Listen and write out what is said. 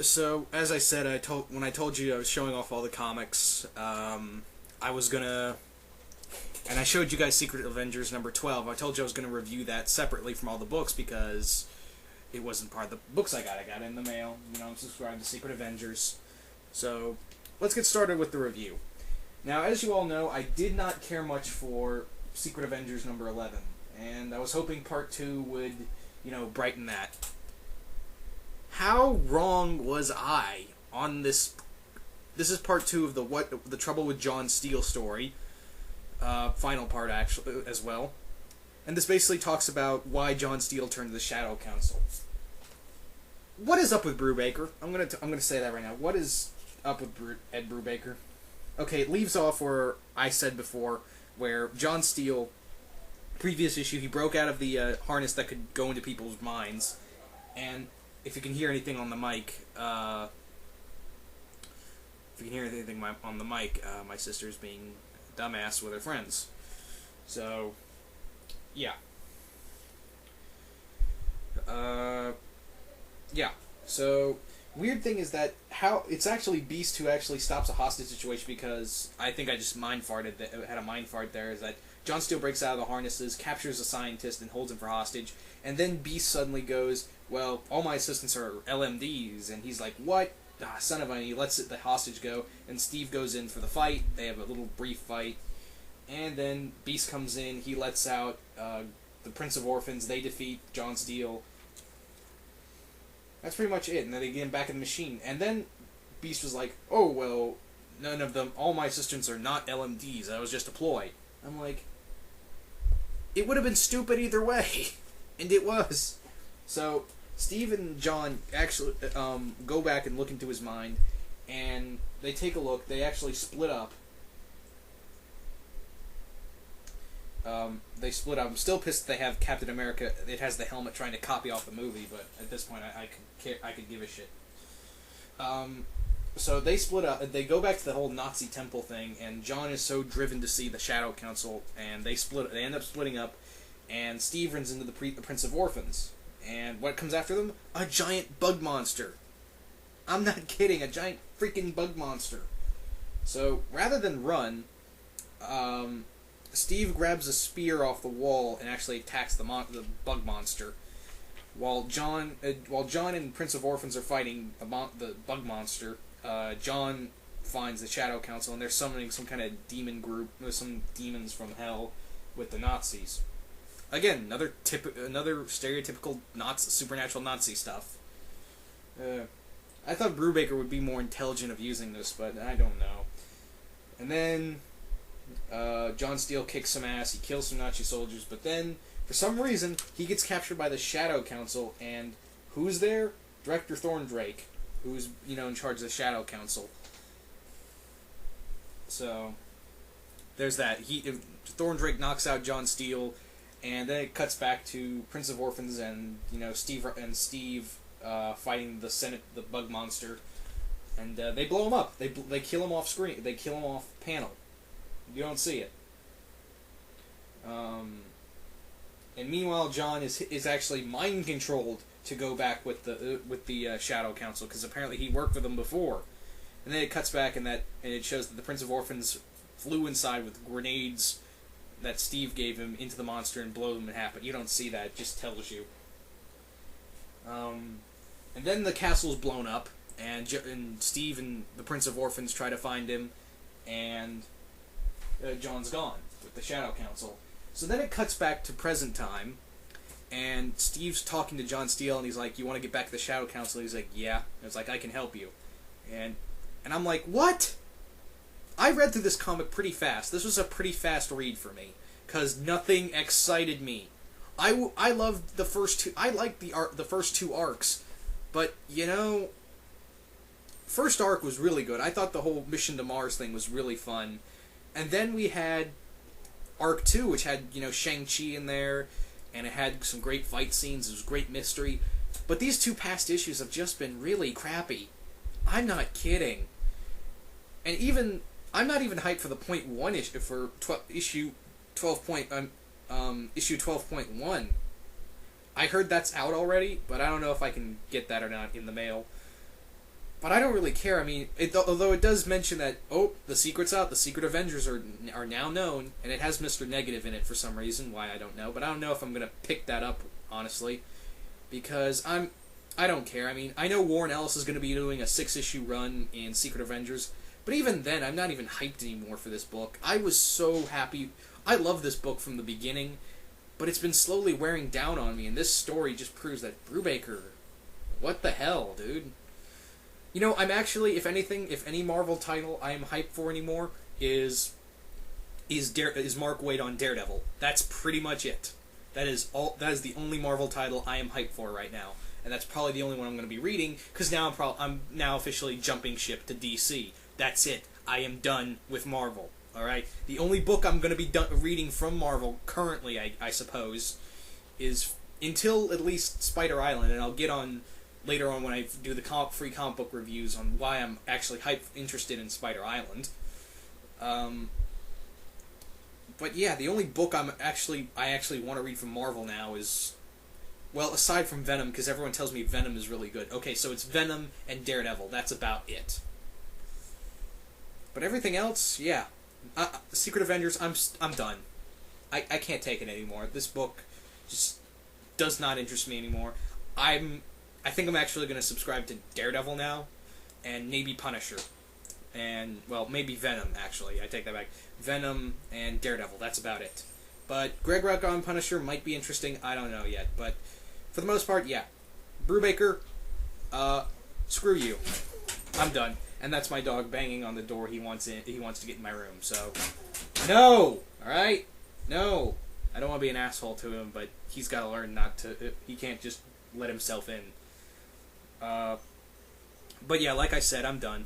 So, as I said, when I told you I was showing off all the comics, I was gonna, and I showed you guys Secret Avengers number 12. I told you I was gonna review that separately from all the books because it wasn't part of the books I got. I got it in the mail. I'm subscribed to Secret Avengers. So, let's get started with the review. Now, as you all know, I did not care much for Secret Avengers number 11, and I was hoping part 2 would, brighten that. How wrong was I on this? This is part 2 of the Trouble with John Steele story, final part actually as well, and this basically talks about why John Steele turned to the Shadow Council. What is up with Brubaker? I'm gonna say that right now. What is up with Ed Brubaker? Okay, it leaves off where I said before, where John Steele, previous issue, he broke out of the harness that could go into people's minds, and if you can hear anything on the mic, my sister's being a dumbass with her friends. So, yeah. So, weird thing is that how it's actually Beast who actually stops a hostage situation, because I think I just had a mind fart there, is that John Steele breaks out of the harnesses, captures a scientist, and holds him for hostage, and then Beast suddenly goes, well, all my assistants are LMDs, and he's like, what? Son of a... He lets the hostage go, and Steve goes in for the fight. They have a little brief fight, and then Beast comes in, he lets out the Prince of Orphans, they defeat John Steele. That's pretty much it, and then they get him back in the machine. And then Beast was like, oh, well, none of them, all my assistants are not LMDs, that was just a ploy. I'm like, it would have been stupid either way, and it was. So, Steve and John actually go back and look into his mind, and they take a look. They actually split up. They split up. I'm still pissed they have Captain America. It has the helmet trying to copy off the movie, but at this point, I could give a shit. So they split up. They go back to the whole Nazi temple thing, and John is so driven to see the Shadow Council, and they end up splitting up, and Steve runs into the Prince of Orphans. And what comes after them? A giant bug monster. I'm not kidding, a giant freaking bug monster. So, rather than run, Steve grabs a spear off the wall and actually attacks the bug monster. While John and Prince of Orphans are fighting the bug monster, John finds the Shadow Council, and they're summoning some kind of demon group. There's some demons from hell with the Nazis. Again, another stereotypical supernatural Nazi stuff. I thought Brubaker would be more intelligent of using this, but I don't know. And then John Steele kicks some ass, he kills some Nazi soldiers, but then, for some reason, he gets captured by the Shadow Council, and who's there? Director Thorndrake, who's, in charge of the Shadow Council. So, there's that. Thorndrake knocks out John Steele, and then it cuts back to Prince of Orphans and Steve fighting the bug monster, and they blow him up. They kill him off screen. They kill him off panel. You don't see it. And meanwhile, John is actually mind controlled to go back with the Shadow Council, because apparently he worked for them before. And then it cuts back and it shows that the Prince of Orphans flew inside with grenades that Steve gave him into the monster and blow them in half, but you don't see that, it just tells you. And then the castle's blown up, and Steve and the Prince of Orphans try to find him, and John's gone with the Shadow Council. So then it cuts back to present time, and Steve's talking to John Steele, and he's like, you want to get back to the Shadow Council? He's like, yeah. And it's like, I can help you. And I'm like, what? I read through this comic pretty fast. This was a pretty fast read for me, because nothing excited me. I loved the first two. I liked the first two arcs, but first arc was really good. I thought the whole Mission to Mars thing was really fun, and then we had arc 2, which had Shang-Chi in there, and it had some great fight scenes. It was great mystery, but these two past issues have just been really crappy. I'm not kidding, and even. I'm not even hyped for the .1 issue for issue 12.1. I heard that's out already, but I don't know if I can get that or not in the mail. But I don't really care. I mean, although it does mention that, oh, the secret's out, the Secret Avengers are now known, and it has Mr. Negative in it for some reason, why I don't know. But I don't know if I'm going to pick that up, honestly, because I don't care. I mean, I know Warren Ellis is going to be doing a 6-issue run in Secret Avengers, but even then, I'm not even hyped anymore for this book. I was so happy. I love this book from the beginning, but it's been slowly wearing down on me, and this story just proves that Brubaker, what the hell, dude? You know, I'm actually, if anything, if any Marvel title I am hyped for anymore is Mark Waid on Daredevil. That's pretty much it. That is the only Marvel title I am hyped for right now, and that's probably the only one I'm going to be reading because now I'm now officially jumping ship to DC. That's it. I am done with Marvel. All right. The only book I'm going to be reading from Marvel currently, I suppose, is until at least Spider Island, and I'll get on later on when I do the free comic book reviews on why I'm actually interested in Spider Island. But yeah, the only book I actually want to read from Marvel now is, well, aside from Venom, because everyone tells me Venom is really good. Okay, so it's Venom and Daredevil. That's about it. But everything else, yeah. Secret Avengers, I'm done. I can't take it anymore. This book just does not interest me anymore. I think I'm actually going to subscribe to Daredevil now, and maybe Punisher. And, well, maybe Venom, actually. I take that back. Venom and Daredevil, that's about it. But Greg Rucka on Punisher might be interesting, I don't know yet. But for the most part, yeah. Brubaker, screw you. I'm done. And that's my dog banging on the door. He wants to get in my room, so... No! Alright? No! I don't want to be an asshole to him, but he's got to learn not to... He can't just let himself in. But yeah, like I said, I'm done.